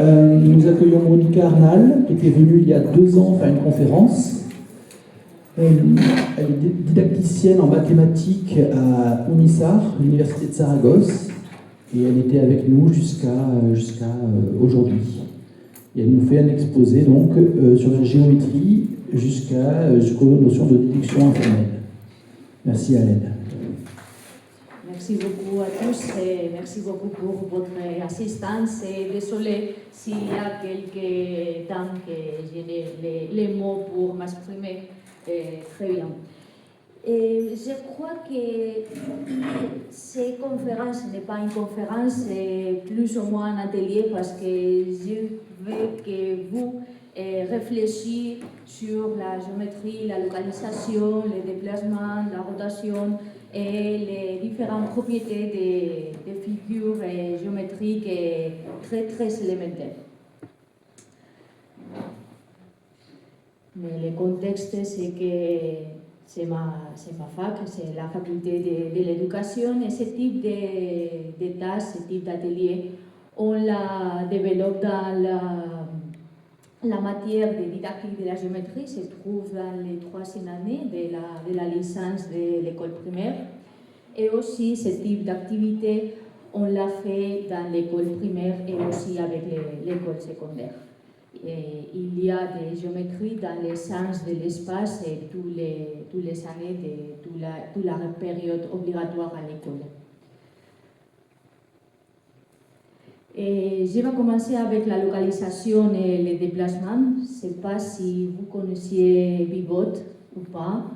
Nous accueillons Monica Arnal, qui était venue il y a 2 ans faire une conférence. Elle est didacticienne en mathématiques à UNISAR, l'Université de Saragosse, et elle était avec nous jusqu'à aujourd'hui. Et elle nous fait un exposé donc sur la géométrie jusqu'aux notions de déduction informelle. Merci à elle. Merci beaucoup à tous et merci beaucoup pour votre assistance. Et désolé s'il y a quelques temps que j'ai les mots pour m'exprimer très bien. Et je crois que cette conférence n'est pas une conférence, c'est plus ou moins un atelier parce que je veux que vous réfléchissiez sur la géométrie, la localisation, les déplacements, la rotation et les différentes propriétés des figures géométriques très très élémentaires. Mais le contexte, c'est que c'est ma fac, c'est la faculté de l'éducation, et ce type de tâches, ce type d'atelier, on la développe dans la matière de didactique de la géométrie, se trouve dans les 3e années de la licence de l'école primaire. Et aussi, ce type d'activité, on l'a fait dans l'école primaire et aussi avec l'école secondaire. Et il y a des géométries dans les sens de l'espace et tous les années de toute la période obligatoire à l'école. Et je vais commencer avec la localisation et les déplacements. Je ne sais pas si vous connaissiez Vivot ou pas.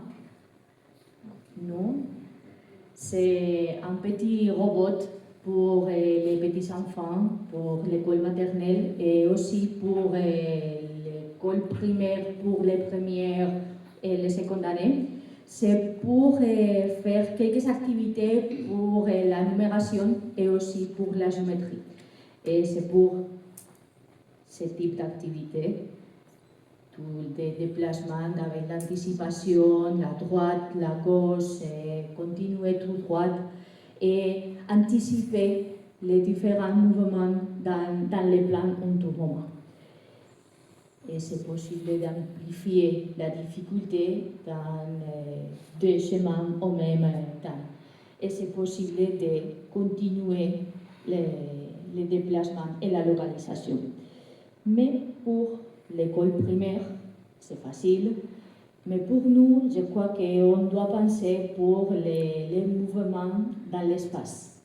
Non. C'est un petit robot pour les petits enfants, pour l'école maternelle et aussi pour l'école primaire, pour les premières et les secondaires années. C'est pour faire quelques activités pour la numération et aussi pour la géométrie. Et c'est pour ce type d'activité, tous les déplacements avec l'anticipation, la droite, la gauche, continuer tout droit et anticiper les différents mouvements dans les plans en tout moment. Et c'est possible d'amplifier la difficulté dans 2 chemins au même temps. Et c'est possible de continuer les déplacements et la localisation. Mais pour l'école primaire, c'est facile. Mais pour nous, je crois qu'on doit penser pour les mouvements dans l'espace.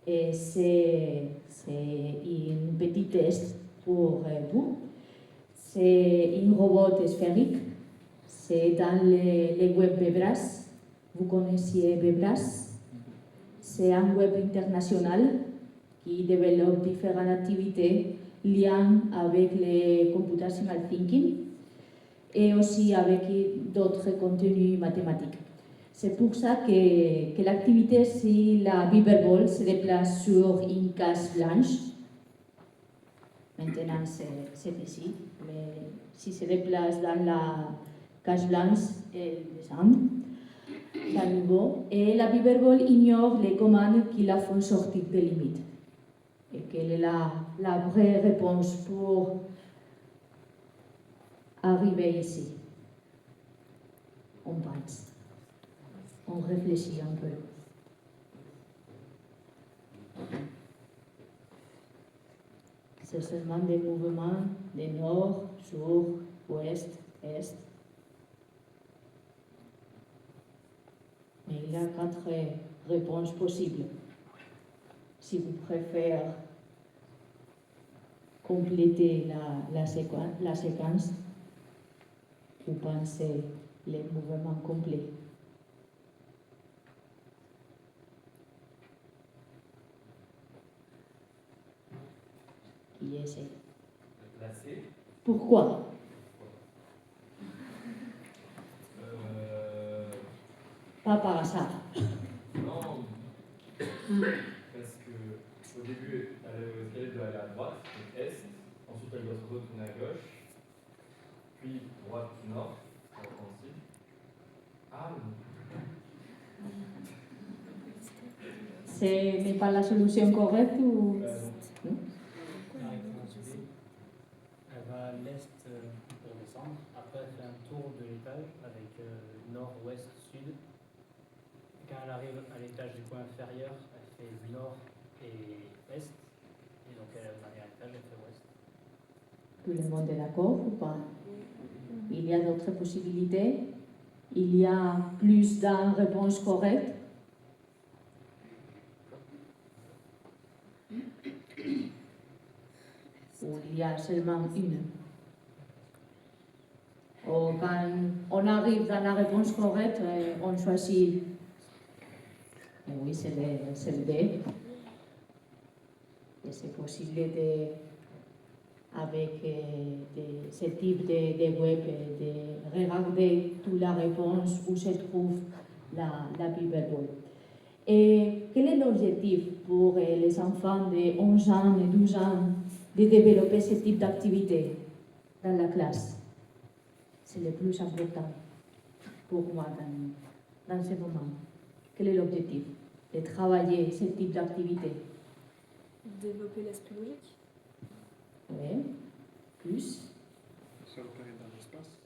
Et c'est un petit test pour vous. C'est un robot sphérique. C'est dans le web Bebras. Vous connaissiez Bebras? C'est un web international qui développe différentes activités liées avec le computational thinking et aussi avec d'autres contenus mathématiques. C'est pour ça que l'activité, si la Beaverball se déplace sur une case blanche, maintenant c'est ici, mais si se déplace dans la case blanche, elle descend à nouveau. Et la Beaverball ignore les commandes qui la font sortir des limites. Et quelle est la vraie réponse pour arriver ici? On pense, on réfléchit un peu. C'est seulement des mouvements de nord, sud, ouest, est. Mais il y a 4 réponses possibles. Si vous préférez compléter la séquence, vous pensez les mouvements complets. Qui essaie? Pourquoi? Pas par hasard. Non, parce que au début, l'escalier doit aller à droite, donc est, ensuite elle doit se retourner à gauche, puis droite, nord, compréhensible. Ah, Ce n'est pas la solution correcte ou... non. étage avec nord, ouest, sud. Quand elle arrive à l'étage du coin inférieur, elle fait nord et est. Et donc elle arrive à l'étage, elle fait ouest. Tout le monde est d'accord ou pas? Il y a d'autres possibilités? Il y a plus d'une réponse correcte? Ou il y a seulement une? Ou quand on arrive dans la réponse correcte, on choisit. Et oui, c'est le D. Et c'est possible avec ce type de web de regarder toute la réponse où se trouve la Bible web. Et quel est l'objectif pour les enfants de 11 ans et 12 ans de développer ce type d'activité dans la classe? C'est le plus important pour moi dans ce moment. Quel est l'objectif de travailler ce type d'activité? Développer l'esprit logique. Oui. Plus. Se repérer dans l'espace.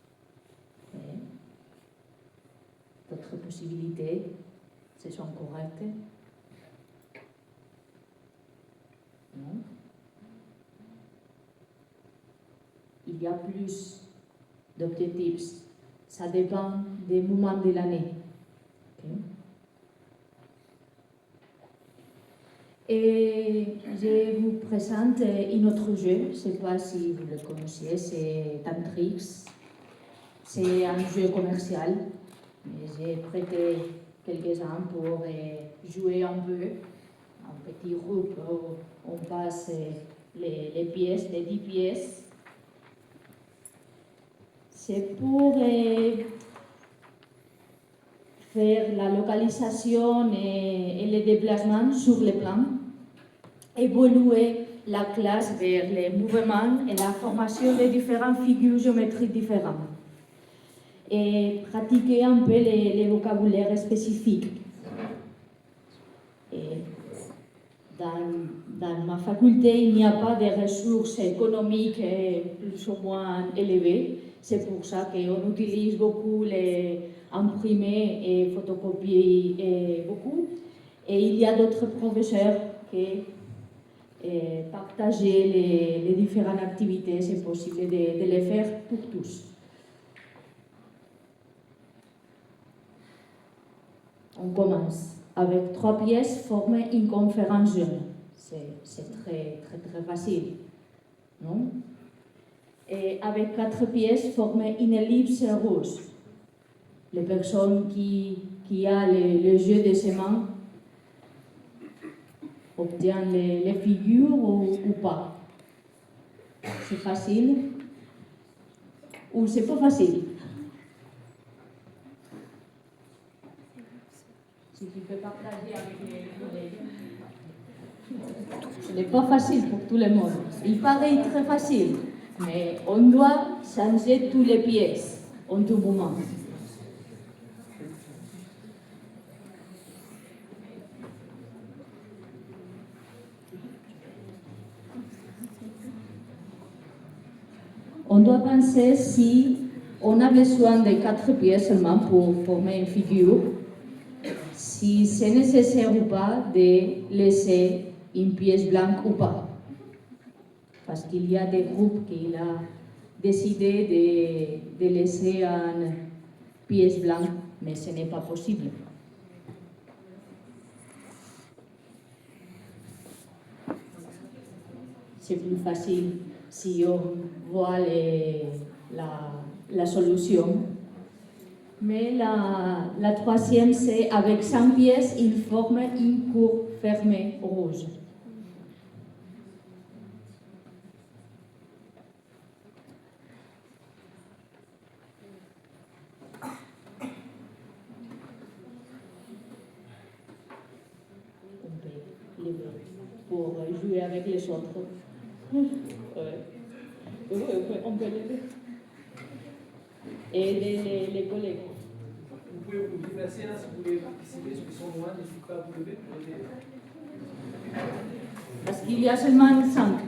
Oui. D'autres possibilités, ce sont correctes? Non. Il y a plus d'objectifs. Ça dépend des moments de l'année. Okay. Et je vous présente un autre jeu, je ne sais pas si vous le connaissiez, c'est Tantrix. C'est un jeu commercial, mais j'ai prêté quelques-uns pour jouer un peu, un petit groupe où on passe les pièces, les 10 pièces. C'est pour faire la localisation et le déplacement sur le plan, évoluer la classe vers les mouvements et la formation de différentes figures géométriques différentes et pratiquer un peu les vocabulaires spécifiques. Et dans ma faculté, il n'y a pas de ressources économiques plus ou moins élevées. C'est pour ça qu'on utilise beaucoup les imprimés et photocopier beaucoup. Et il y a d'autres professeurs qui partagent les différentes activités. C'est possible de les faire pour tous. On commence avec 3 pièces, former une conférence jeune. C'est très, très, très facile, non? Et avec 4 pièces, former une ellipse rouge. Les personnes qui ont le jeu de ses mains obtiennent les figures ou pas. C'est facile ou c'est pas facile? Si tu peux partager avec les collègues. Ce n'est pas facile pour tout le monde. Il paraît très facile, mais on doit changer toutes les pièces en tout moment. On doit penser si on a besoin de 4 pièces seulement pour former une figure, si c'est nécessaire ou pas de laisser une pièce blanche ou pas. Parce qu'il y a des groupes qui ont décidé de laisser une pièce blanche, mais ce n'est pas possible. C'est plus facile si on voit la solution. Mais la troisième, c'est avec 5 pièces, il forme une cour fermée rouge. On peut lever pour jouer avec les autres. On peut lever. Et les collègues. Vous pouvez vous déplacer si vous voulez participer, ceux qui sont loin, n'hésitez pas à vous lever pour aider. Parce qu'il y a seulement 5.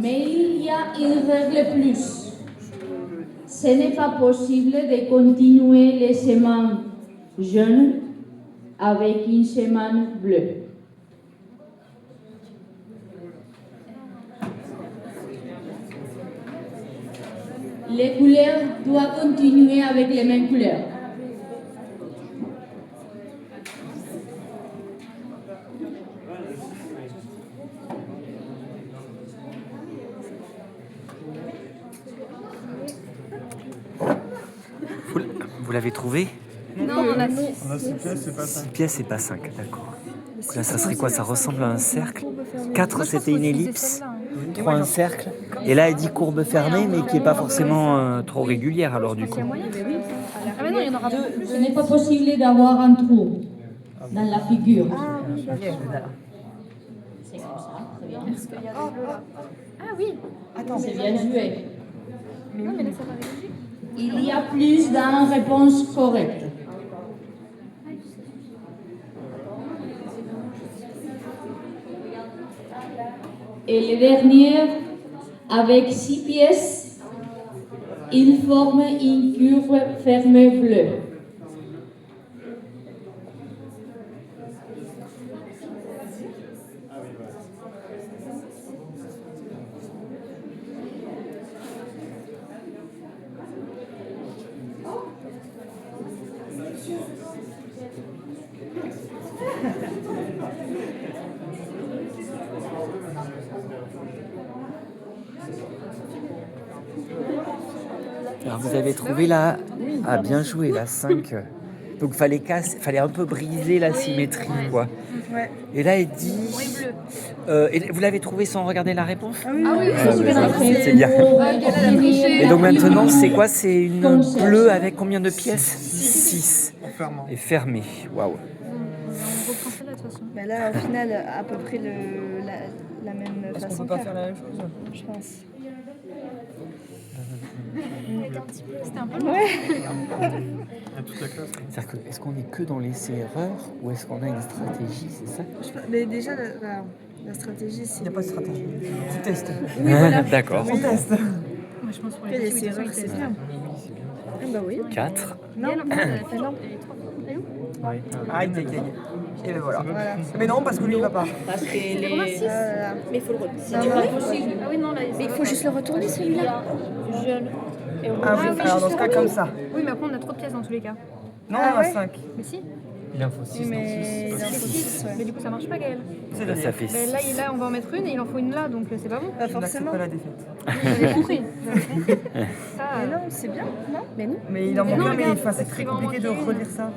Mais il y a une règle plus. Ce n'est pas possible de continuer les semaines jaunes avec une semaine bleue. Les couleurs doivent continuer avec les mêmes couleurs. Vous l'avez trouvé? Non, on a On a 6 pièces, c'est pas 6 5. pièces et pas 5, d'accord. Donc là, ça serait quoi? Ça ressemble à un cercle. 4, c'était une ellipse. 3, un cercle. Et là, elle dit courbe fermée, mais qui n'est pas forcément trop régulière, alors du coup. Ah, mais non, il y en aura deux. Ce n'est pas possible d'avoir un trou dans la figure. C'est comme ça, très bien. Ah oui. C'est bien joué. Non, mais là, ça va réagir. Il y a plus d'une réponse correcte. Et le dernier, avec 6 pièces, il forme une curve fermée bleue. Alors vous avez trouvé la... Ah, bien joué, la 5. Donc fallait un peu briser la symétrie, quoi. Ouais. Et là, elle dit... et vous l'avez trouvé sans regarder la réponse? Ah oui, C'est bien. Et donc maintenant, c'est quoi? C'est une bleue avec combien de pièces? 6. En fermant. Et fermée. Waouh. On reprend celle-là de toute façon. Mais là, au final, à peu près la même Est-ce qu'on façon. peut pas faire la même chose? Je pense. C'était un peu long. Il y a toute la classe. C'est-à-dire que, est-ce qu'on est que dans l'essai-erreur ou est-ce qu'on a une stratégie, c'est ça? Mais déjà, la stratégie, c'est. Il n'y a pas de stratégie. Tu testes. D'accord. On teste. Moi, je pense pour Que les les petits, oui, erreurs, de toute c'est façon, bien. Ah bah oui. 4. Non, elle a fait non. Aïe, aïe, aïe. Et ben voilà. Voilà. Mais non, parce que lui, il va pas. Parce que les... Mais il faut le retourner. C'est pas possible. Ah oui, non, là, Mais il faut juste le retourner, celui-là. Jaune et rouge. Ah oui, oui, alors dans ce cas, comme ça. Oui, mais après, on a trop de pièces dans tous les cas. Non, Ah on a ouais 5. Mais si. Il en faut 6. Oui, mais il en faut 6, Mais du coup, ça marche pas, Gaël. Là, ça fait Mais là, on va en mettre une et il en faut une là, donc c'est pas bon. Pas Je forcément. n'accepte pas la défaite. J'avais compris. Ça, Mais non, c'est bien. Non, mais non. Mais il en Mais manque non, un, mais regarde, enfin, c'est parce très qu'il va en compliqué de manquer une. relire ça.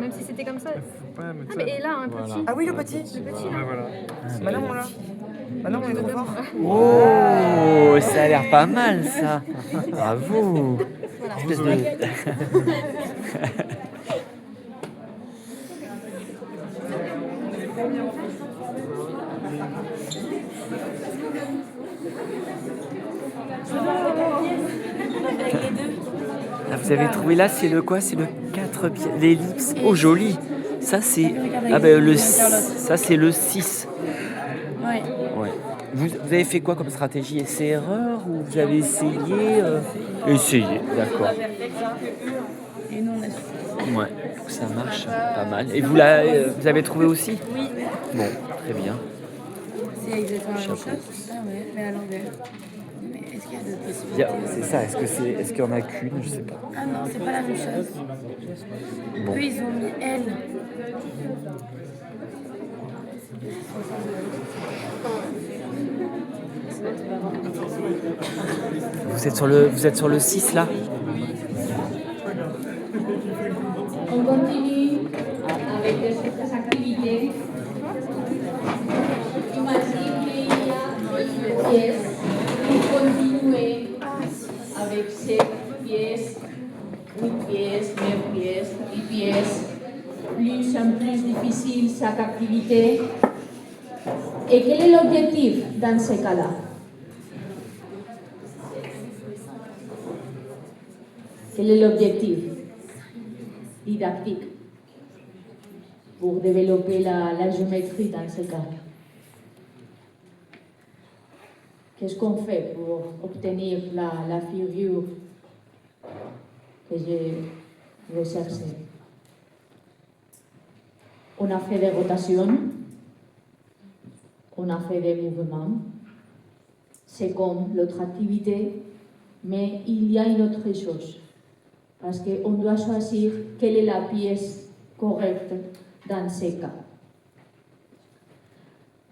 même si c'était comme ça. Faut pas mettre Ah, ça. mais et là, un petit. Ah oui, le petit. Le petit, Ouais, là. voilà. Bah non, là. Bah non, on est trop fort. Oh, ça a l'air pas mal, ça. Bravo. Espèce de... Ah, vous avez trouvé là, c'est le quoi? C'est le 4 pièces, l'ellipse. Oh, joli. Ça, c'est... Ah ben, ça, c'est le 6. Ouais. Ouais. Vous avez fait quoi comme stratégie? Essai-erreur ou vous avez essayé Essayé, d'accord. Et nous, on a su. Ouais, donc ça marche pas mal. Et vous avez trouvé aussi? Oui. Bon, très bien. C'est exactement la même Chapeau. chose. Ah ouais, mais à l'envers. Mais est-ce qu'il y a d'autres Il y a- possibilités? C'est ça, est-ce qu'il y en a qu'une? Je sais pas. Ah non, c'est pas la même chose. Bon. Eux, ils ont mis L. Vous êtes sur le 6 là? On continue avec les autres activités. Imagine qu'il y a une pièce. Vous continuez avec 7 pièces, 8 pièces, 9 pièces, 10 pièces. Plus en plus difficile chaque activité. Et quel est l'objectif dans ce cas-là? Quel est l'objectif didactique pour développer la géométrie dans ce cas? qu'est-ce qu'on fait pour obtenir la figure que je recherchais? On a fait des rotations, on a fait des mouvements. C'est comme l'autre activité, mais il y a une autre chose. Parce qu'on doit choisir quelle est la pièce correcte dans ces cas.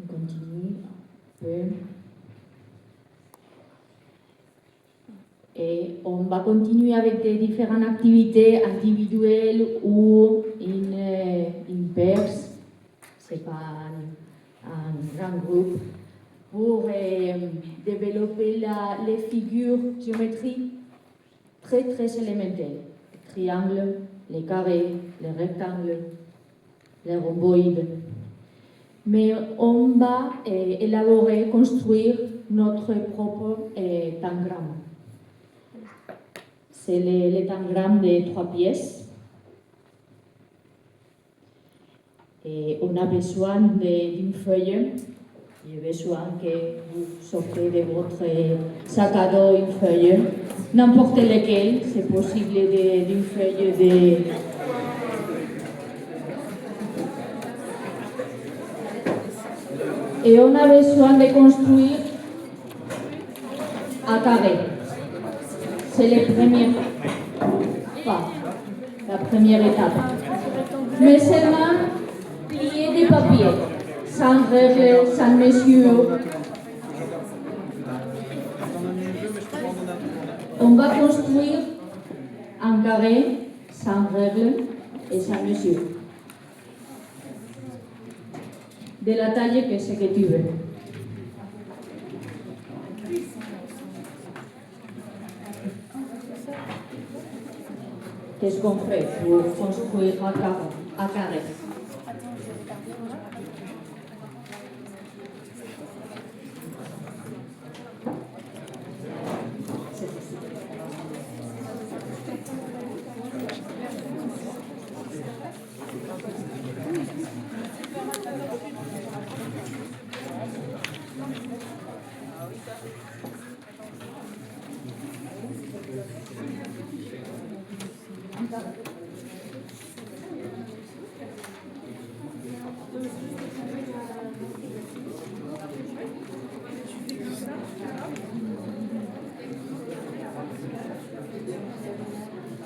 On continue un peu. Et on va continuer avec des différentes activités individuelles ou in pairs, c'est pas un grand groupe, pour développer les figures géométriques très élémentaires. Les triangles, les carrés, les rectangles, les rhomboïdes. Mais on va élaborer, construire notre propre tangramme. C'est le tangramme de 3 pièces. Et on a besoin d'une feuille. J'ai besoin que vous sortez de votre sac à dos une feuille, n'importe laquelle, c'est possible d'une feuille de... Et on a besoin de construire un carré. C'est le premier pas, la première étape. Mais seulement plier des papiers, sans règles, sans mesure. On va construire un carré sans règles et sans mesure. De la taille que ce que tu veux. Qu'est-ce qu'on fait pour construire un carré?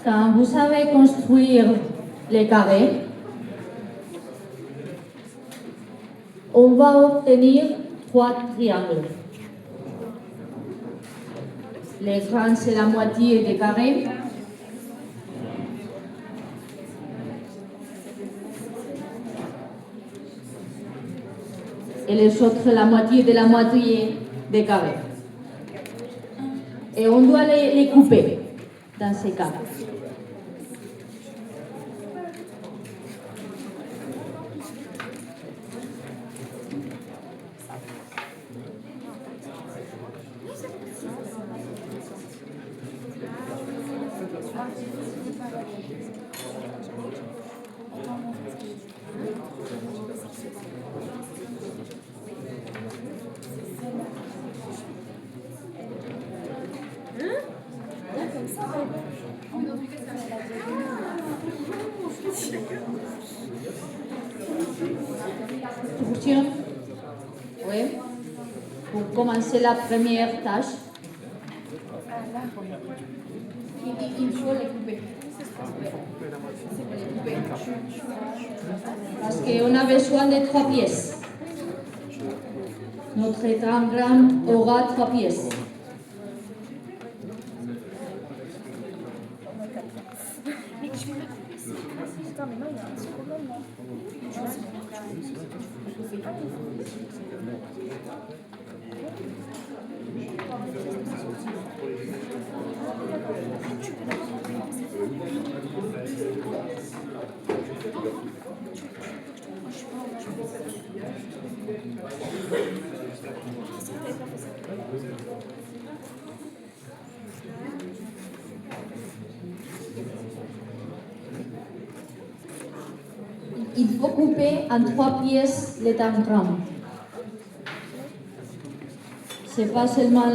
Quand vous savez construire les carrés, on va obtenir 3 triangles. Les grands, c'est la moitié des carrés. Et les autres, la moitié de la moitié des carrés. Et on doit les couper dans ces cas. Ça fonctionne? Oui. Pour commencer la première tâche, il faut les couper. Parce qu'on a besoin de 3 pièces. Notre tangramme aura 3 pièces. Il faut couper en 3 pièces le tangramme. c'est pas seulement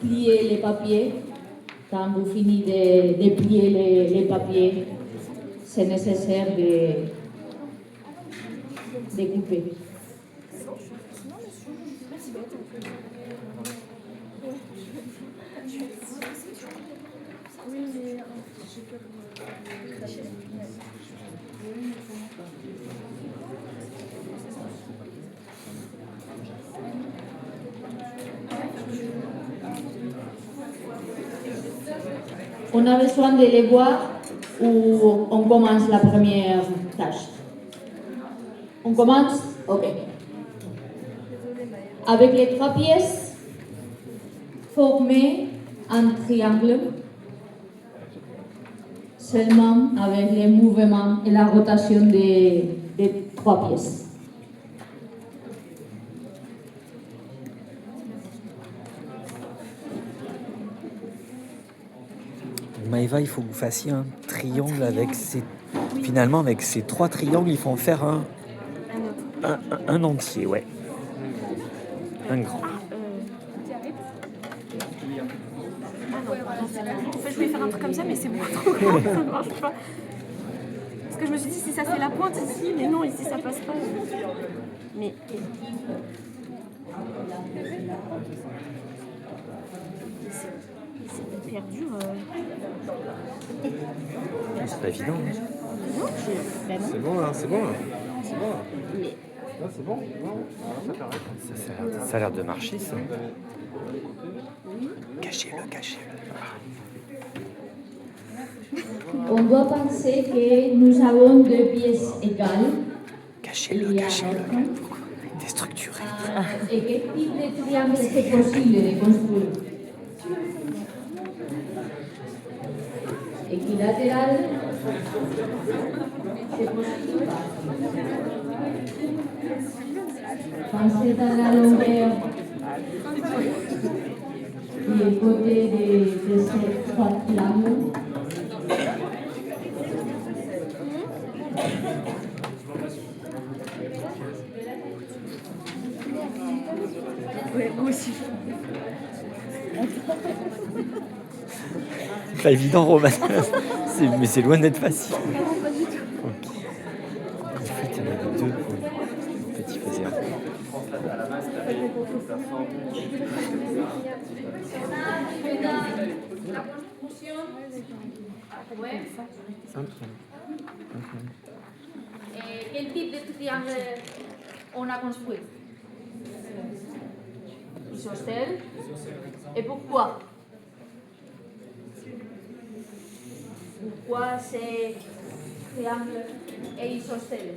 plier les papiers. Quand vous finissez de plier les papiers, c'est nécessaire de couper. On a besoin de les voir ou on commence la première tâche. On commence? Ok. Avec les 3 pièces, former un triangle seulement avec les mouvements et la rotation des 3 pièces. Maëva, il faut que vous fassiez un triangle avec ces... Finalement, avec ces 3 triangles, il faut en faire un entier, ouais. Un grand. En fait, je voulais faire un truc comme ça, mais c'est beaucoup trop grand, ça ne marche pas. Parce que je me suis dit, si ça c'est la pointe ici, mais non, ici ça passe pas. Mais. C'est hyper dur. C'est pas évident. Hein. Non, C'est bon là, c'est bon là. C'est bon là. Là, c'est bon. Non, ça t'arrête. Ça a l'air de marcher, ça. Cachez-le. On doit penser que nous avons 2 pièces égales. Cachez-le. Déstructuré. Et quel type de triangle c'est possible de construire? Équilatéral, c'est possible. Pensez dans la longueur des côtés de ces 3 triangles. Ouais, moi aussi. C'est pas évident, Roman. Mais c'est loin d'être facile. Ok. En fait, il y en avait 2 pour le petit faisait un. La construction. Ouais. Quel type de triangle on a construit? Isocèle. Et pourquoi? Pourquoi c'est triangle et isocèle?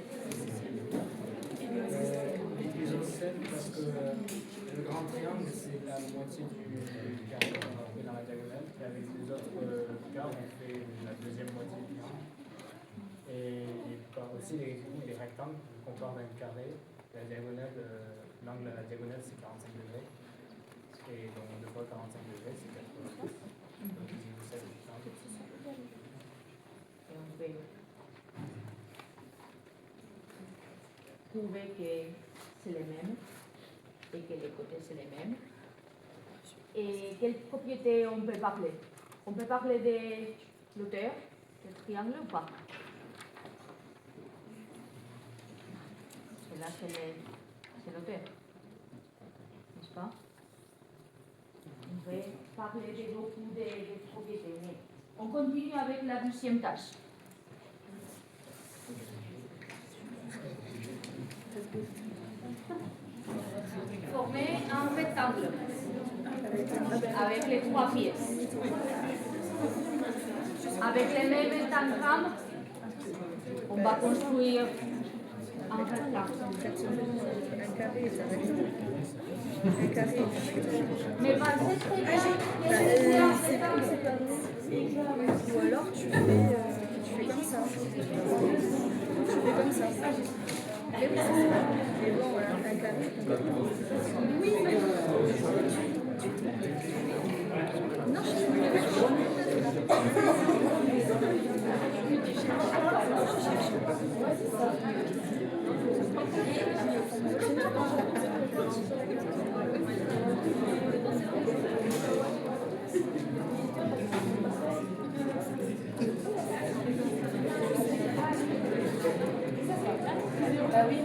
Isocèle parce que le grand triangle c'est la moitié du carré qu'on a fait dans la diagonale, et avec les autres quarts on fait la deuxième moitié du triangle. Et aussi les rectangles, qu'on part d'un carré, la diagonale, l'angle à la diagonale c'est 45 degrés, et donc 2 fois 45 degrés c'est 80. Donc isocèle du triangle. Et on peut trouver que c'est les mêmes et que les côtés c'est les mêmes. Et quelle propriété on peut parler? On peut parler de l'auteur du triangle ou pas? Parce que là c'est l'auteur, n'est-ce pas? On peut parler de beaucoup de propriétés. Mais on continue avec la 2e tâche. Former un rectangle avec les 3 pièces. Avec les mêmes pentagrammes, on va construire un rectangle. Mais pas c'est très bien. Ou alors tu fais comme ça. Tu fais comme ça. Et oui, c'est ça. Mais bon, voilà, un carré. Oui, mais... Non, oui.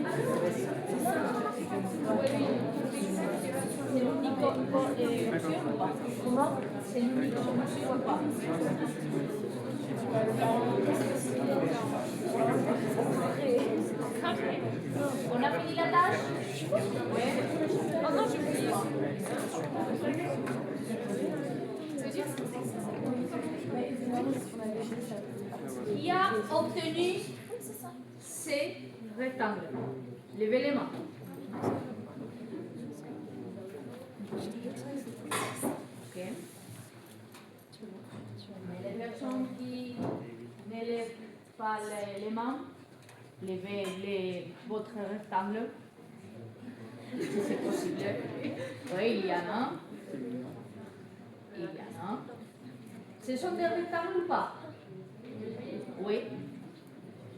C'est l'unique mesure ou pas? Comment? C'est l'unique mesure ou pas? On a fini la tâche? Oui. Oh non, j'ai oublié. Qui a obtenu ces rectangles? Levez les mains. Ok. Mais les personnes qui ne lèvent pas les mains, levez votre rectangle. Si c'est possible. Oui, il y en a. Il y en a. Ce sont des rectangles ou pas? Oui.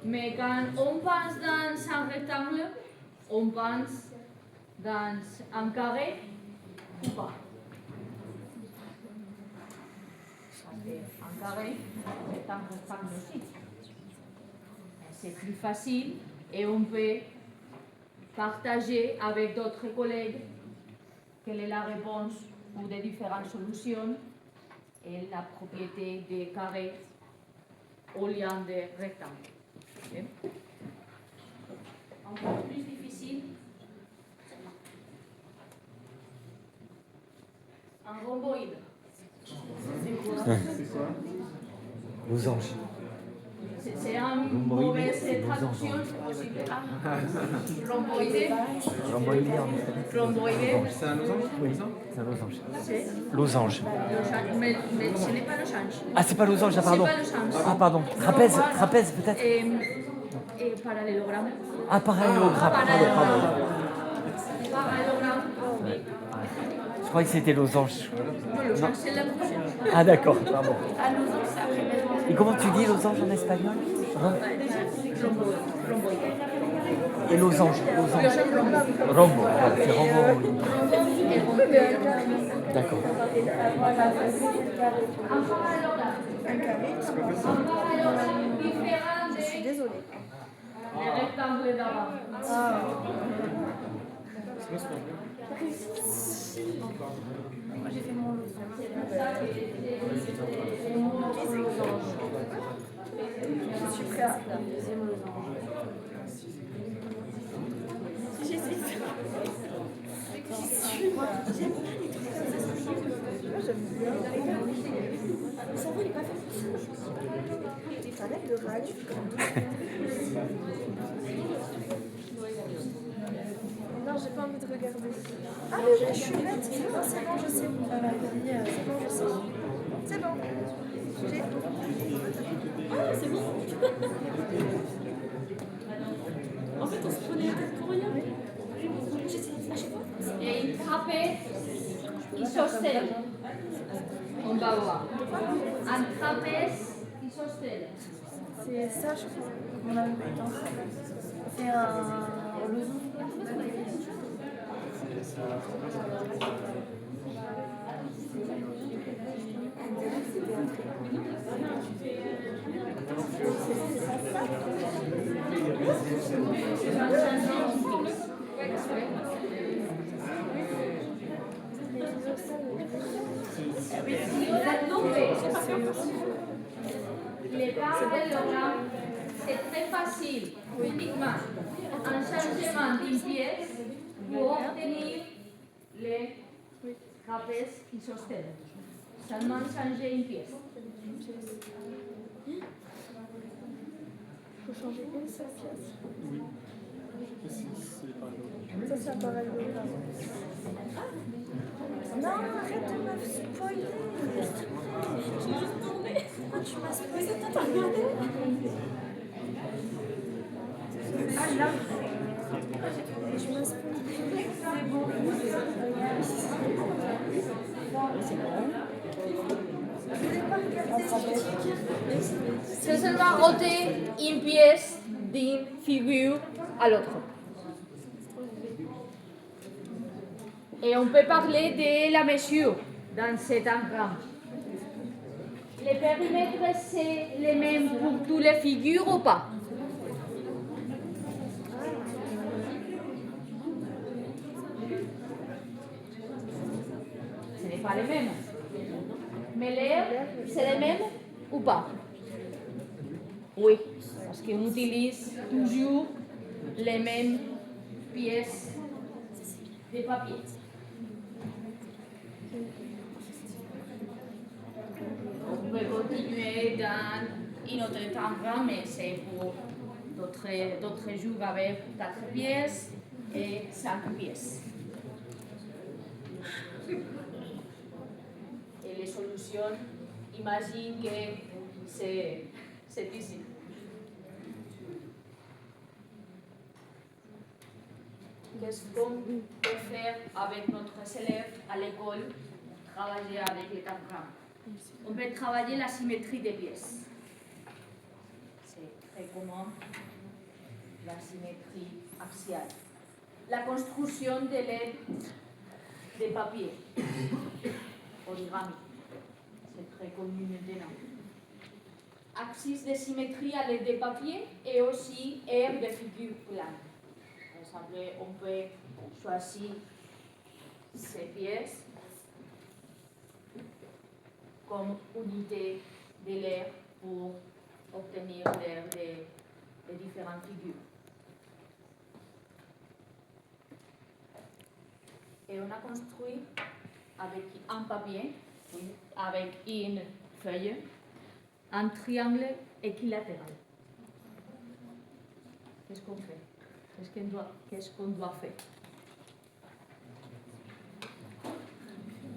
Mais quand on pense dans un rectangle, on pense dans un carré ou pas? Un carré, c'est un rectangle aussi. C'est plus facile et on peut partager avec d'autres collègues quelle est la réponse ou des différentes solutions et la propriété des carrés au lieu des rectangles. Okay. Encore plus difficile, un rhomboïde. C'est quoi? Losange. C'est une mauvaise traduction, c'est possible. Rhomboïde. Rhomboïde en espagnol. Rhomboïde. C'est un losange? Oui, C'est un losange. C'est Losange. mais ce n'est pas le change. Ah, c'est pas losange, ah, pardon. C'est pas le change. Ah, pardon. Trapèze, trapèze peut-être. Et parallélogramme. Ah, parallélogramme. Pardon. Parallélogramme. Je croyais que c'était losange. Non, le change, c'est la prochaine. Ah, d'accord, pardon. Ah, losange, c'est après. Et comment tu dis losange en espagnol? Rhomboïde. Et losange. Rombo. Voilà, c'est rombo. Et rhomboïde. D'accord. Un parallélogramme. Un carré. Un parallélogramme différent Je suis désolée. des rectangles d'avant. Moi j'ai fait mon losange. Je suis prête. Deuxième losange. J'hésite. J'aime pas les trucs comme ça. Moi j'aime bien. Le cerveau il est pas fait. T'arrêtes de râler. Non, j'ai pas envie de regarder. Ah oui, je suis bête. Non, c'est bon, je sais. C'est bon, je sais. C'est bon. J'ai... Ah, c'est bon. En fait, on se prenait la tête pour rien. J'essaie de lâcher pas. Et une trapèze isoscèle. On va voir. Un trapèze isoscèle. C'est ça, je crois. On a le temps. C'est un losange. Si vous êtes tombé, les parallélogrammes, c'est très facile. Uniquement un changement d'une pièce pour obtenir les trapèzes isoscèles. Seulement changer une pièce. Il faut changer une seule pièce. Oui. Ça, c'est un parallélogramme. Non, arrête de me spoiler. J'ai juste tourné. Ah, tu m'as spoilé. T'as regardé? Ah, là. Tu m'as spoilé. C'est bon. C'est bon. Je voulais pas regarder. C'est seulement ôter une pièce d'une figure à l'autre. Et on peut parler de la mesure dans cet diagramme. Les périmètres, c'est les mêmes pour toutes les figures ou pas? les mêmes. Mais l'air, c'est les mêmes ou pas? Oui, parce qu'on utilise toujours les mêmes pièces de papier. On peut continuer dans une autre temps, mais c'est pour d'autres jours avec 4 pièces et 5 pièces. Et les solutions, imagine que c'est ici. Qu'est-ce qu'on peut faire avec notre élève à l'école, travailler avec les cadrans? On peut travailler la symétrie des pièces. C'est très commun, la symétrie axiale. La construction de l'aide de papier, origami, c'est très connu maintenant. Axis de symétrie à l'aide de papier et aussi aire de figure plane. Par exemple, on peut choisir ces pièces comme unité de l'air pour obtenir l'air de différentes figures. Et on a construit avec un papier, avec une feuille, un triangle équilatéral. Qu'est-ce qu'on fait? Qu'est-ce qu'on doit faire?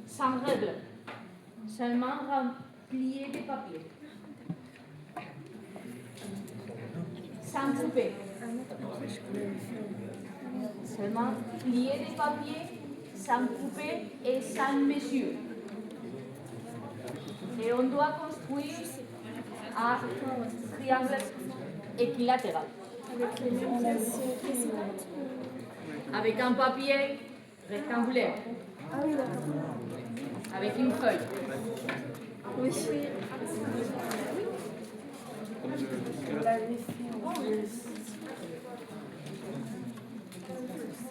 Sans règle, seulement plier des papiers. Sans couper. Seulement plier des papiers, sans couper et sans mesure. Et on doit construire un triangle équilatéral. Avec les mêmes pièces précédentes? Avec un papier rectangulaire. Ah oui, d'accord. Avec une feuille. Oui. On l'avait fait en plus.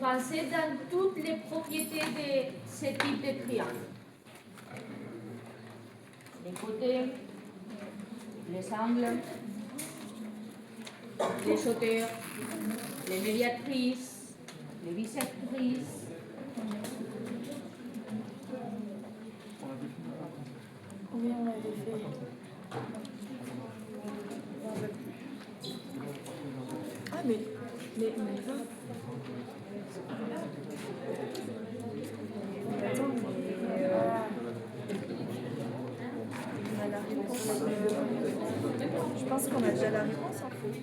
Pensez dans toutes les propriétés de ce type de triangle. Les côtés, les angles, les hauteurs, les médiatrices, les bisectrices. Combien on l'avait fait? Ah mais 20. Attends, mais on a la réponse. Je pense qu'on a déjà la réponse en fait.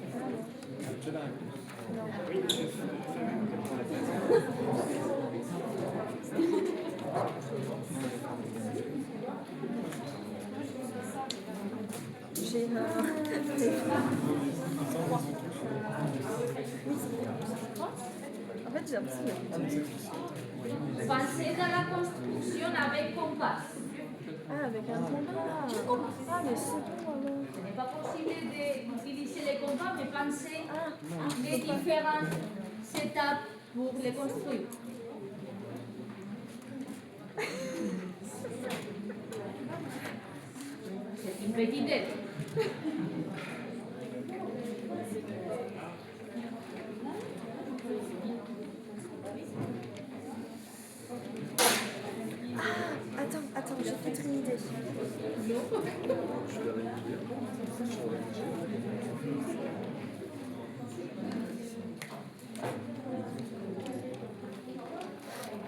J'ai en fait, j'ai un petit. Pensez dans la construction avec compas. Ah, avec un compas. Ah, mais c'est bon alors. Ce n'est pas possible d'utiliser les compas, mais pensez les différentes étapes pour les construire. C'est une petite aide. Attends, j'ai peut-être une idée.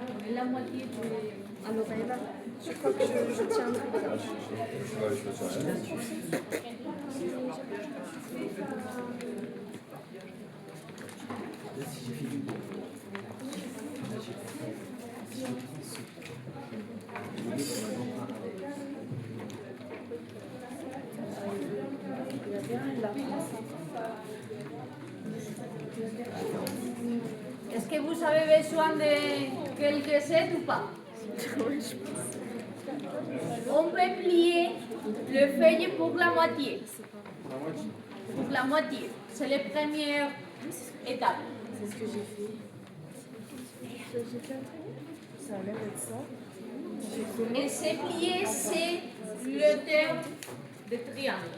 On est la moitié de... Alors Eva, je crois que je tiens un truc. Est-ce que vous avez besoin de quelques aides ou pas? On peut plier le feuille pour la moitié. Pour la moitié. C'est la première étape. C'est ce que j'ai fait. J'ai fait un truc. Ça a l'air d'être ça. Et c'est plié, c'est le terme de triangle.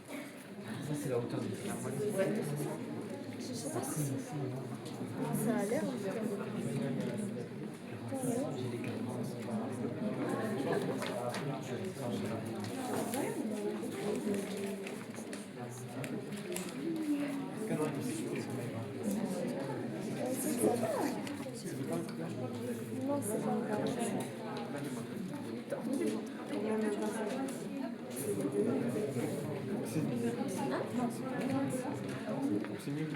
Ça, c'est la hauteur du triangle. Je sais pas si ça a l'air en tout cas. Non, c'est pas grave. C'est mieux.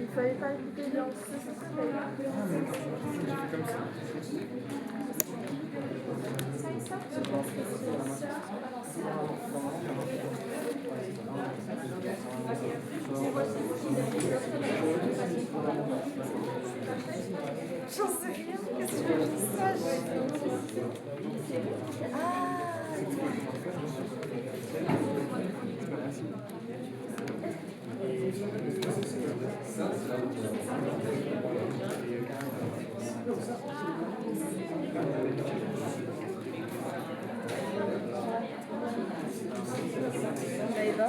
Il fallait pas écouter dans ce comme ça. J'en sais rien, qu'est-ce que tu veux que je sache? Eva,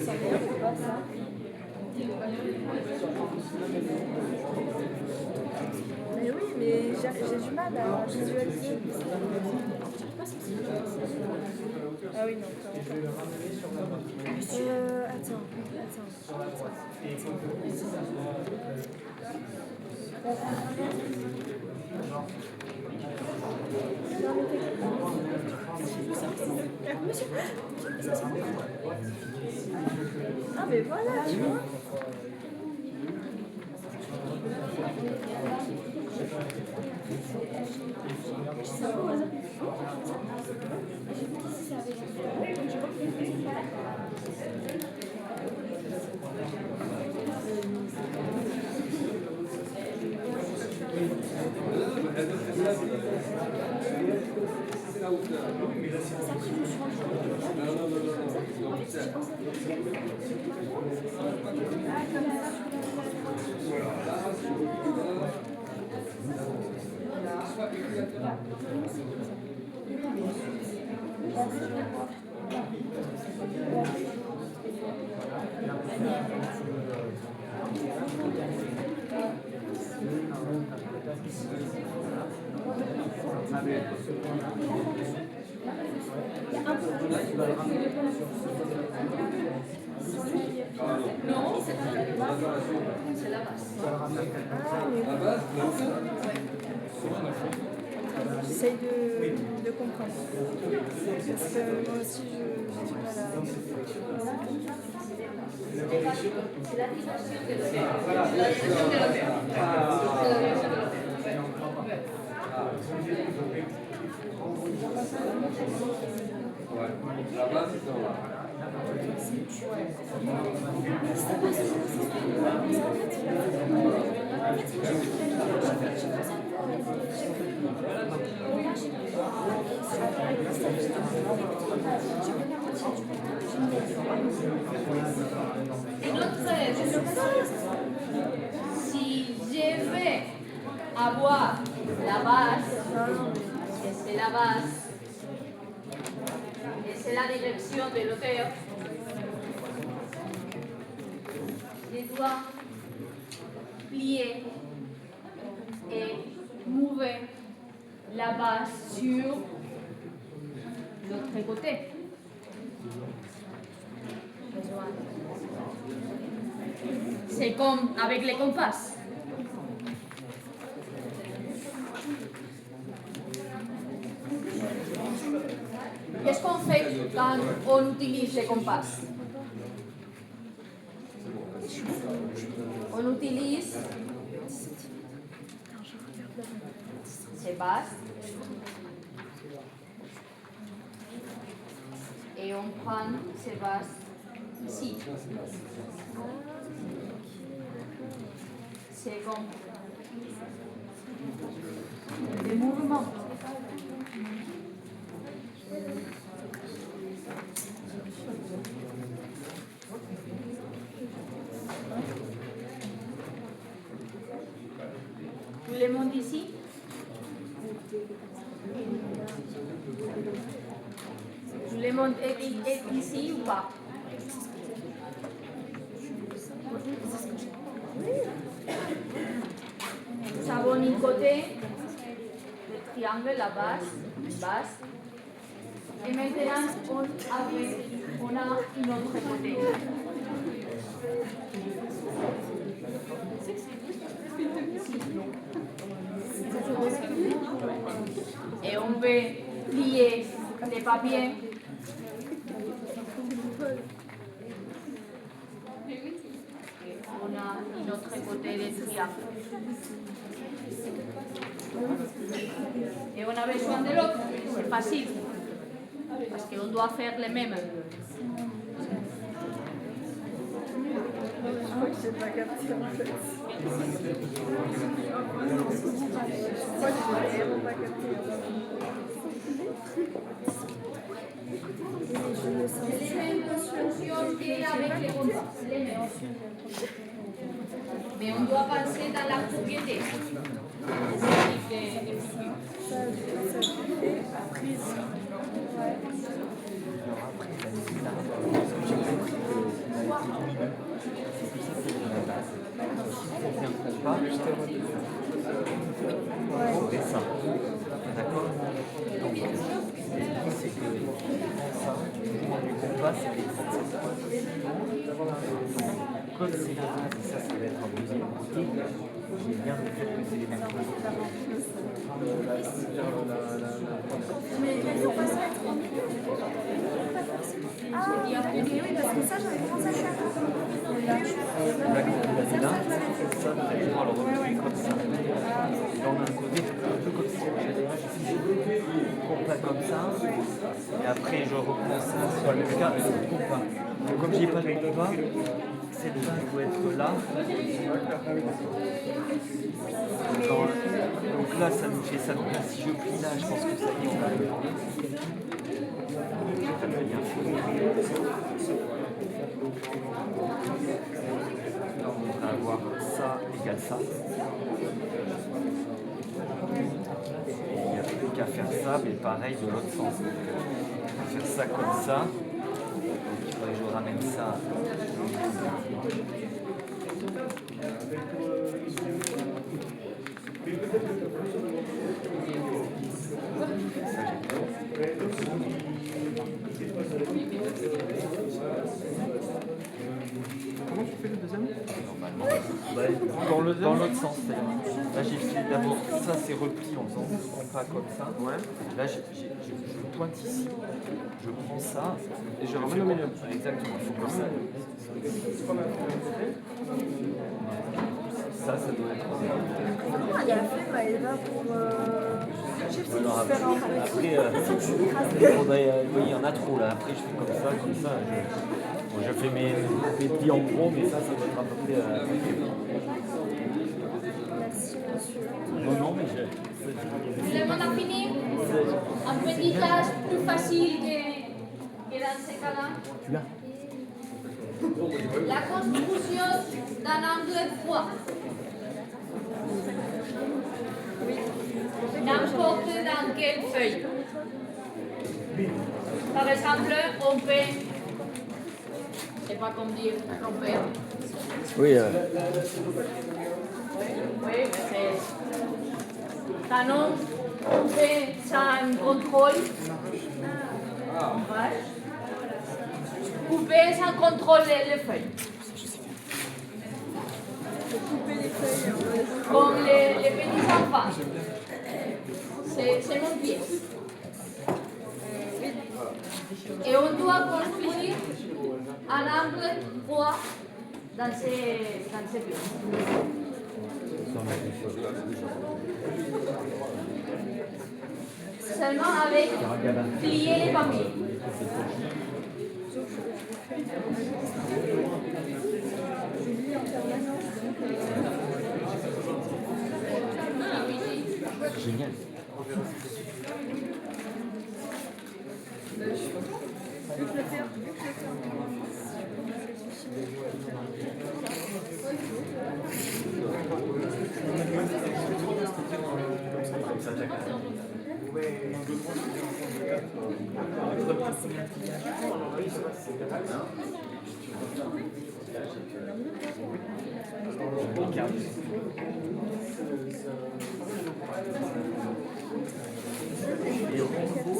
ça vient ou pas ça? Mais oui, mais j'ai du mal à visualiser. Ah oui, non. Attends. Ah mais voilà, tu vois. Non, c'est la base. J'essaye de comprendre. Parce que moi aussi, j'ai du mal à... C'est la dimension de l'océan. La dimension de l'océan. La base, c'est là. Une autre chose, si je vais avoir la base, et c'est la base, et c'est la direction de l'auteur, je dois plier et mouver la base sur l'autre côté. C'est comme avec les compas. Qu'est-ce qu'on fait quand on utilise les compas? On utilise ces bases et on prend ces bases ici. C'est comme des mouvements. Tout le monde ici? Tout le monde est ici ou pas? Savon un côté, le triangle, la base. Et maintenant, on a un autre côté. Et on peut plier les papiers. On a un autre côté de triangle. Et on a besoin de l'autre, c'est facile. Parce qu'on doit faire les mêmes. Je crois que j'ai pas capté en fait. Je crois que j'ai vraiment pas capté. Je me sens Les mêmes constructions qu'avec les contrats, les mêmes. Mais on doit penser dans la propriété. prise. Dessin. D'accord? Donc, c'est que ça, du compas, c'est les comme c'est la base, et ça va être un deuxième côté, j'ai bien le fait que c'est les mêmes choses. Mais il faut pas ça être en milieu. Ah, oui, parce que ça, j'avais commencé à faire. Là, quand on a là, ça, vous allez pouvoir le retrouver comme ça. Et là, on a un côté un peu comme si j'avais compas comme ça, et après je reprends ça sur le cas et le compas. Donc, comme j'ai pas le compas, cette base doit être là. Donc là, ça nous fait ça. Donc là, si je plie là, je pense que ça y est, on va le on va avoir ça égale ça. Il n'y a plus qu'à faire ça, mais pareil de l'autre sens. On va faire ça comme ça. Donc il faudrait que je ramène ça. Comment tu fais le deuxième? Normalement, dans l'autre sens. Là, j'ai fait d'abord ça, c'est repli en faisant le compas comme ça. Ouais. Là, je pointe ici, je prends ça Et je ramène au milieu. Exactement, il faut que ça. Ça doit être. Comment elle a fait Maëva pour Alors faire un après, oui, il y en a trop là. Après, je fais comme ça. Bon, je fais mes plis en gros, mais ça doit être à peu près. Non, mais Tout le monde a fini? Un petit tâche plus facile que dans ce cas-là. Tu l'as? La construction d'un angle droit. N'importe dans quelle feuille. Par exemple, on peut, je ne sais pas comment dire, tromper. Oui. Oui, mais c'est. Canon, on fait ça en contrôle. Ouais. Couper sans contrôle les feuilles. Comme les petits enfants. C'est mon pied. Et on doit construire un angle droit dans ces pieds. Seulement avec plier les papiers. Je lis en permanence, donc Génial. je suis contente. Vu que je le fais en permanence, ça suffit. Et Rambo,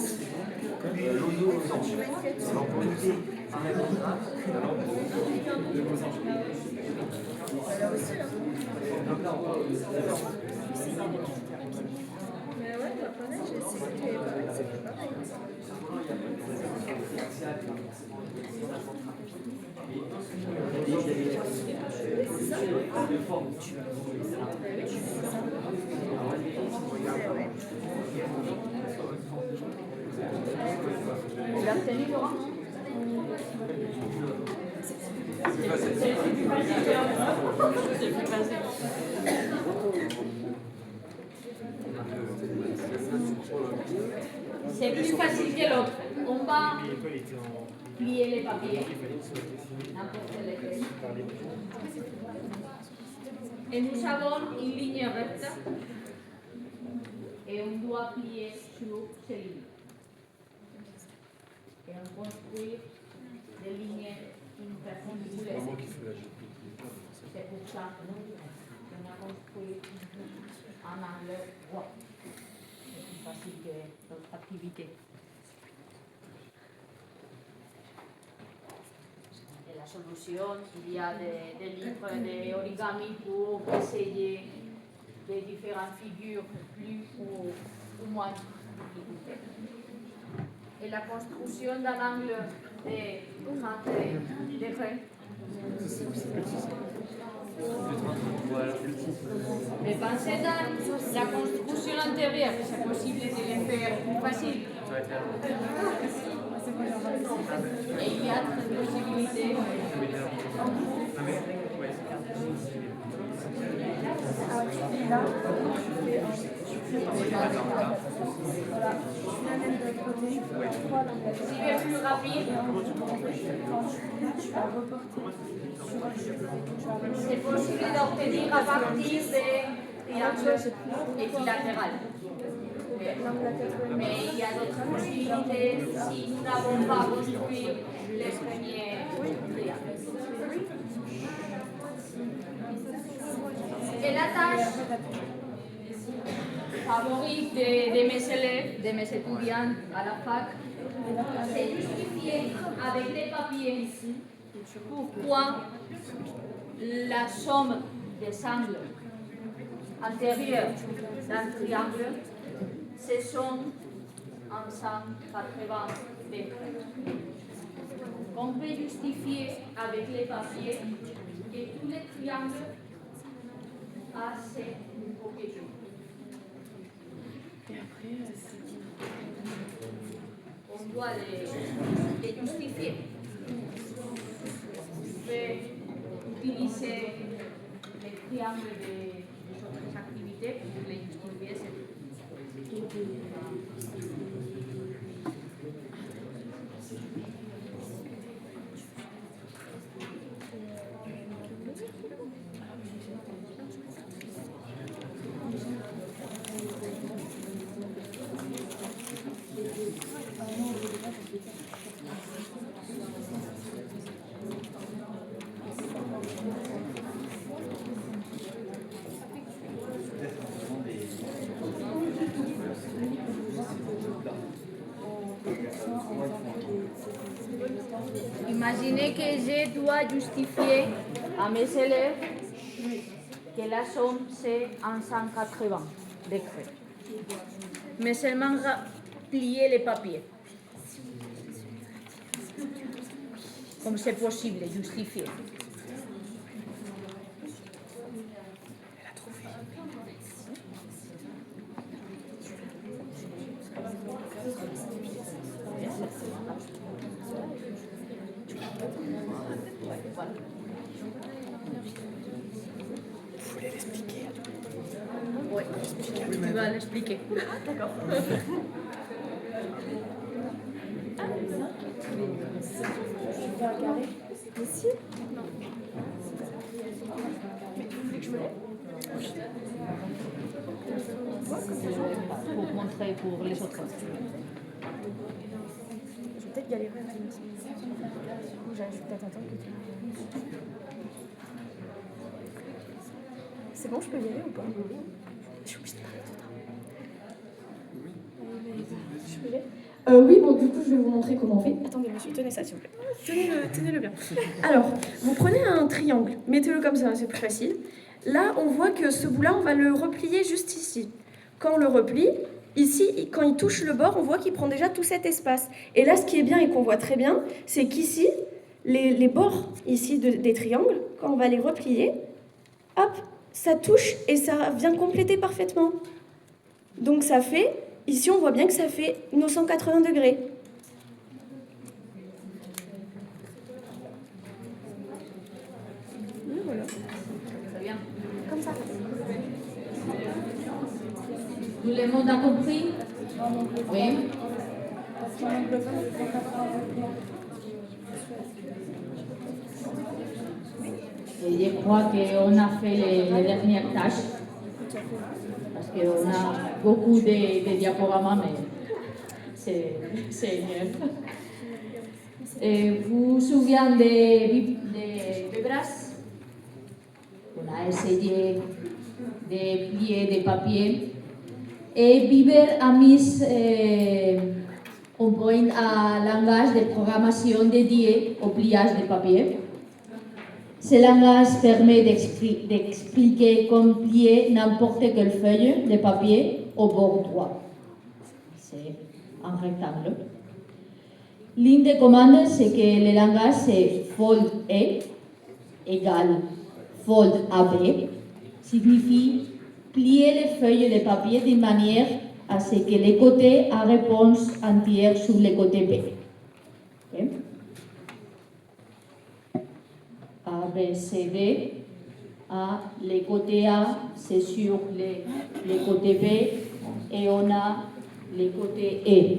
l'audio aux anges. C'est l'emporté par les contrats. Là aussi, hein. Mais ouais, japonais, j'ai essayé, c'est pas pareil. Il a obtenu Laurent. C'est plus facile que l'autre. On va plier les papiers, n'importe lequel. Et nous avons une ligne recte et on doit plier sur ces lignes. Et on construit des lignes perpendiculaires. C'est pour ça qu'on a construit un angle droit. C'est plus facile que d'autres activités. Et la solution, il y a des livres d'origami pour essayer des différentes figures plus ou moins difficultés. Et la construction d'un angle de 30 degrés. Mais pensez dans la construction antérieure, c'est possible de le faire plus facile. Et il y a des possibilités. Là, tu fais voilà, tu l'amènes de l'autre côté, trois l'angle. Si tu es plus rapide, Tu vas reporter sur c'est possible d'obtenir à partir des triangles équilatérales. Mais il y a d'autres possibilités si nous n'avons pas construit les premiers triangles. Et la tâche favorite de mes élèves, de mes étudiants à la fac, c'est justifier avec les papiers pourquoi la somme des angles antérieurs d'un triangle, ce sont en 180 degrés. On peut justifier avec les papiers que tous les triangles ont ces objectifs. On doit les justifier. On peut utiliser les triangles des autres activités pour les justifier. Imaginez que je dois justifier à mes élèves que la somme c'est en 180 degrés. Mais seulement plier les papiers. Comme c'est possible, justifier. Ouais, tu vas l'expliquer. D'accord. Ici? Non. Mais vous voulez que je me lève? Pour montrer pour les autres. Je vais peut-être galérer à finir ça. Ou je vais peut-être attendre que tu... C'est bon, je peux y aller ou pas? Je suis obligée de parler dedans. Je peux y aller? Oui, bon, du coup, je vais vous montrer comment on fait. Attendez, monsieur, tenez ça, s'il vous plaît. Tenez-le bien. Alors, vous prenez un triangle, mettez-le comme ça, c'est plus facile. Là, on voit que ce bout-là, on va le replier juste ici. Quand on le replie, ici, quand il touche le bord, on voit qu'il prend déjà tout cet espace. Et là, ce qui est bien et qu'on voit très bien, c'est qu'ici, les bords ici des triangles, quand on va les replier, hop, ça touche et ça vient compléter parfaitement. Donc ça fait, ici on voit bien que ça fait nos 180 degrés. Voilà. Très bien. Comme ça. Tout le monde a compris? Oui. Et je crois qu'on a fait les dernières tâches. Parce qu'on a beaucoup de diaporamas, mais c'est mieux. Et vous vous souvenez de Bebras? On a essayé de plier des papiers. Et Biber a mis un point à langage de programmation dédié au pliage de papier. Ce langage permet d'expliquer comment plier n'importe quelle feuille de papier au bord droit. C'est un rectangle. L'une des commandes, c'est que le langage c'est fold E égale fold AB, signifie plier les feuilles de papier d'une manière à ce que les côtés aient réponse entière sur les côtés B. Okay? A, B, C, D. A, les côtés A, c'est sur les côtés B et on a les côtés E.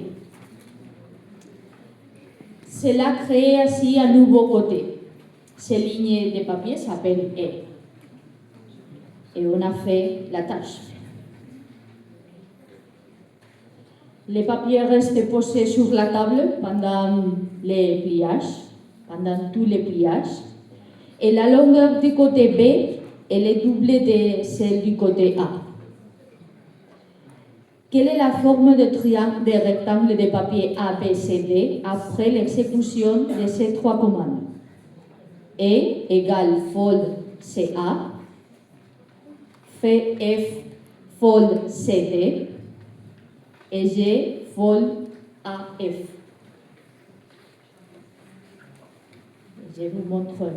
Cela crée ainsi un nouveau côté. Ces lignes de papier s'appellent E. Et on a fait la tâche. Les papiers restent posés sur la table pendant les pliages, pendant tous les pliages. Et la longueur du côté B, elle est doublée de celle du côté A. Quelle est la forme de triangle de rectangle de papier A, B, C, D après l'exécution de ces trois commandes? E égale fold CA, F fold CD et G fold AF. Je vous montre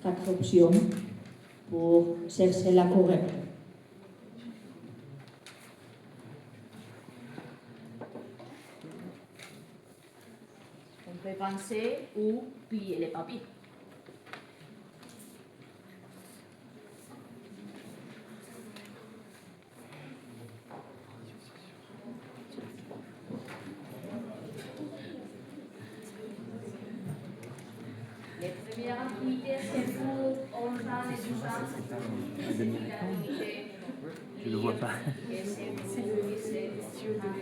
4 options pour chercher la correcte. On peut penser ou plier les papiers. Les premières activités, c'est pour 11 ans et 12 ans. Je ne le vois pas. Et c'est pour 17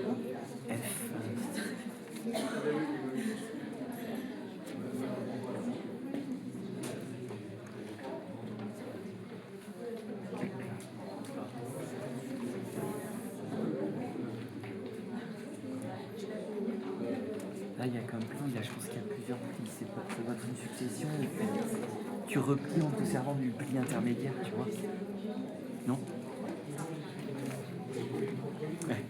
ans. Là, il y a comme plein, je pense qu'il y a plusieurs plis, ça doit être une succession, et puis tu replies en te servant du pli intermédiaire, tu vois. Non? Ouais.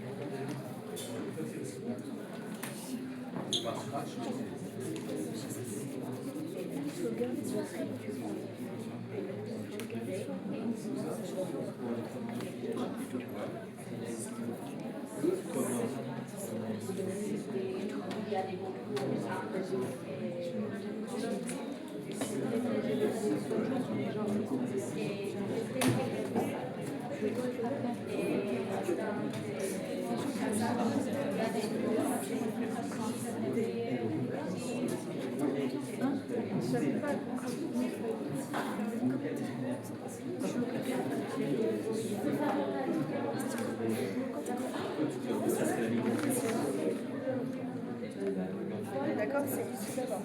D'accord, c'est ici d'abord.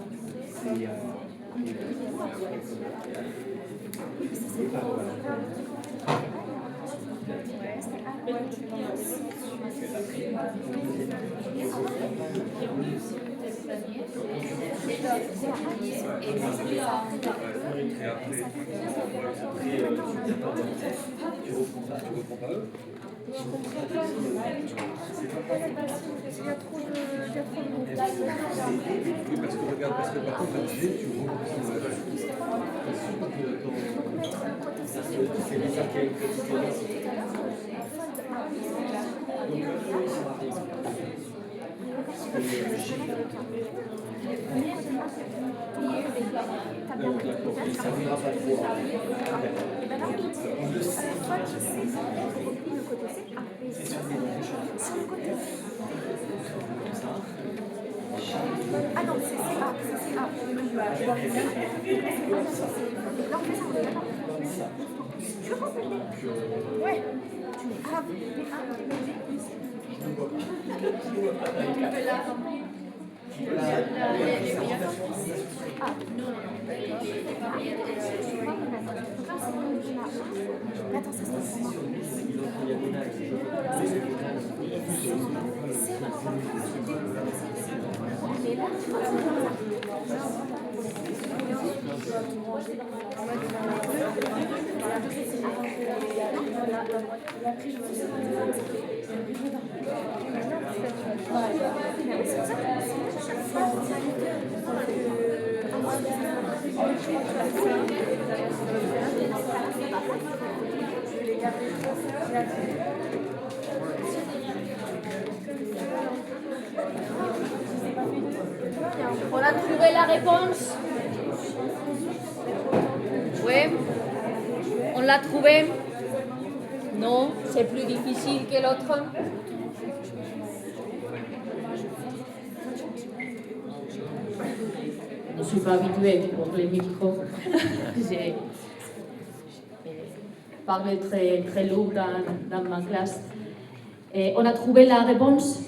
Parce que regarde, parce que par contre, le G, tu c'est bizarre qu'il y ait une petite ça ne viendra pas trop. Ah non, c'est CA, c'est CA. Là, on fait ça, on est d'accord. Tu veux qu'on fasse les... Ouais. Tu mets A, attends, ça c'est pour moi. Mais là, On a trouvé la réponse. Oui. On l'a trouvé. Non, c'est plus difficile que l'autre. Je ne suis pas habituée pour les micros. J'ai parlé très lourd dans ma classe. Et on a trouvé la réponse.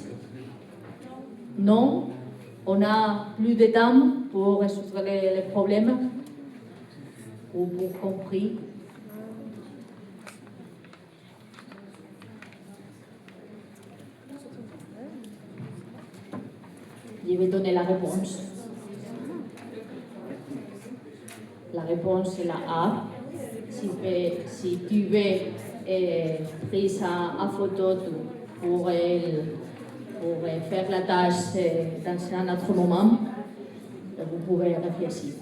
Non. On a plus de temps pour résoudre les problèmes ou pour compris. Je vais donner la réponse. La réponse est la A. Si tu veux prise en photo pour faire la tâche dans un autre moment, vous pouvez réfléchir.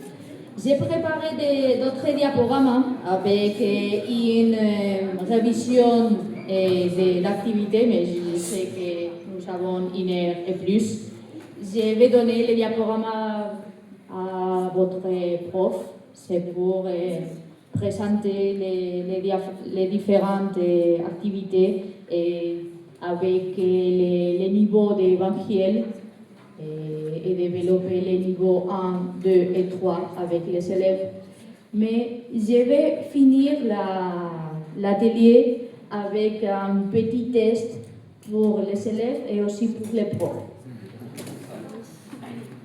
J'ai préparé d'autres diapogrammes avec une révision de l'activité, mais je sais que nous avons 1 heure et plus. Je vais donner les diapogrammes à votre prof. C'est pour présenter les différentes activités et avec les niveaux d'évangile et développer les niveaux 1, 2 et 3 avec les élèves. Mais je vais finir l'atelier avec un petit test pour les élèves et aussi pour les profs.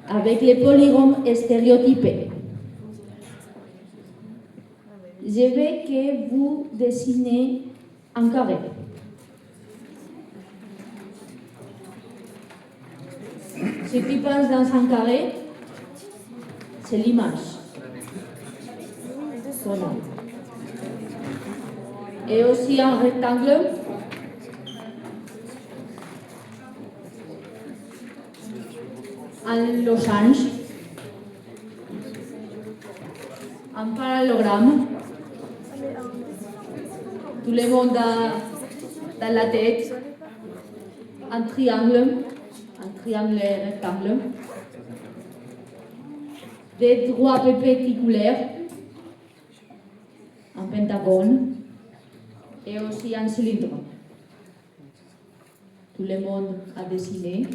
Avec les polygones stéréotypés. Je veux que vous dessinez un carré. Si tu penses dans un carré, c'est l'image. Voilà. Et aussi un rectangle. Un losange. Un parallélogramme. Tout le monde dans la tête. Un triangle rectangle, des droits perpendiculaires, un pentagone et aussi un cylindre. Tout le monde a dessiné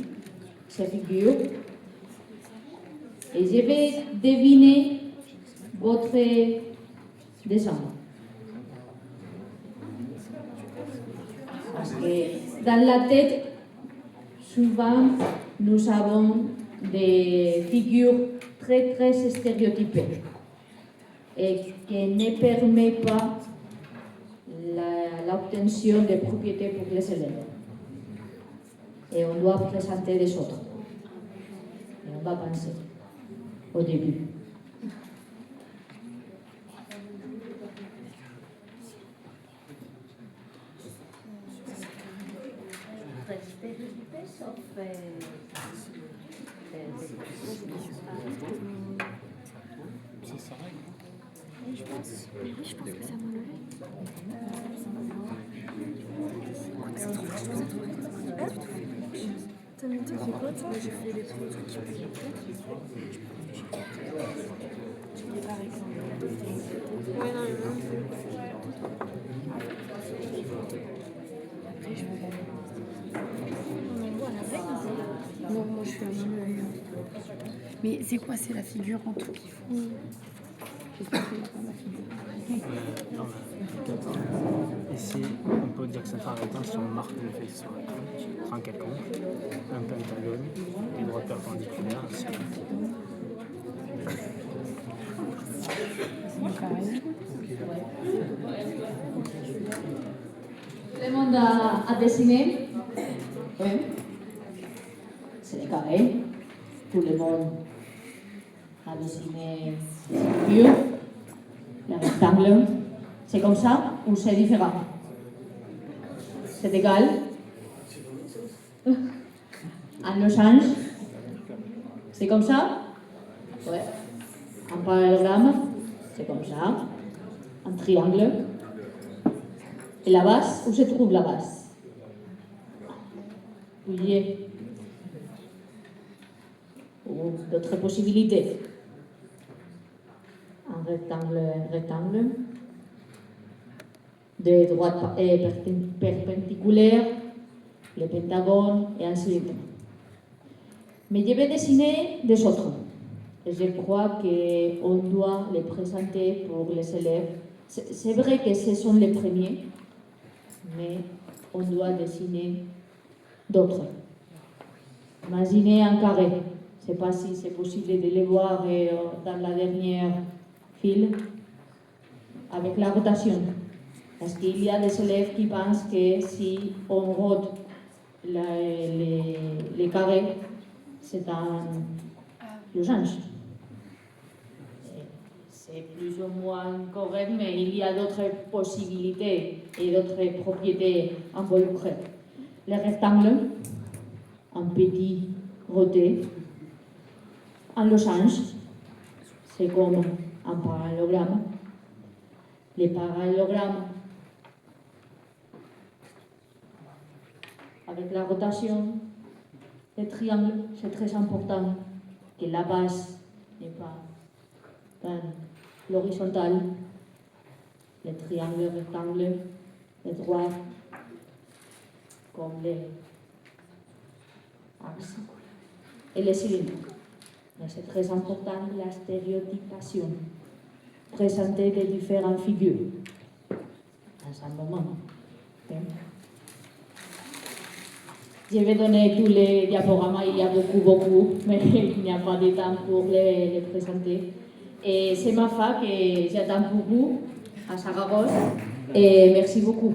ces figures et je vais deviner votre dessin. Parce que dans la tête, souvent, nous avons des figures très très stéréotypées et qui ne permettent pas l'obtention des propriétés pour les élèves. Et on doit présenter des autres. Et on va penser au début. Je pense que ça m'a levé. T'as mis tout fait quoi toi? J'ai fait des trucs qui ont par exemple. Ouais, non, mais après, je vais. On voit la veille. Non, moi je fais un main œil. Mais c'est quoi? C'est la figure en tout qu'il faut. J'espère qu'il n'y a pas ma figure. Ici, on peut dire que c'est un rectangle si on marque le fait que ce soit un triangle quelconque, un pentagone, des droites perpendiculaires, un cercle. Tout le monde a dessiné? Oui. C'est les carrés. Tout le monde a dessiné les figures, les rectangles. C'est comme ça ou c'est différent? C'est égal? Un losange? C'est comme ça? Oui. Un parallélogramme? C'est comme ça. Un triangle? Et la base? Où se trouve la base? Oui. Ou d'autres possibilités? Un rectangle, des droites perpendiculaires, le pentagone et un cylindre. Mais je vais dessiner des autres. Et je crois qu'on doit les présenter pour les élèves. C'est vrai que ce sont les premiers, mais on doit dessiner d'autres. Imaginez un carré. Je ne sais pas si c'est possible de les voir dans la dernière file avec la rotation. Parce qu'il y a des élèves qui pensent que si on rote les carrés, c'est un losange. C'est plus ou moins correct, mais il y a d'autres possibilités et d'autres propriétés involucrées. Les rectangles, un petit roté, un losange, c'est comme un parallélogramme. Les parallélogrammes, avec la rotation, les triangles, c'est très important que la base n'est pas dans l'horizontale. Les triangles, rectangles, les droits, comme les axes et les cylindres. Mais c'est très important la stéréotypation, présenter des différentes figures dans un moment. Okay. Je vais donner tous les diaporamas, il y a beaucoup, mais il n'y a pas de temps pour les présenter. Et c'est ma fac et j'attends pour vous à Saragosse. Et merci beaucoup.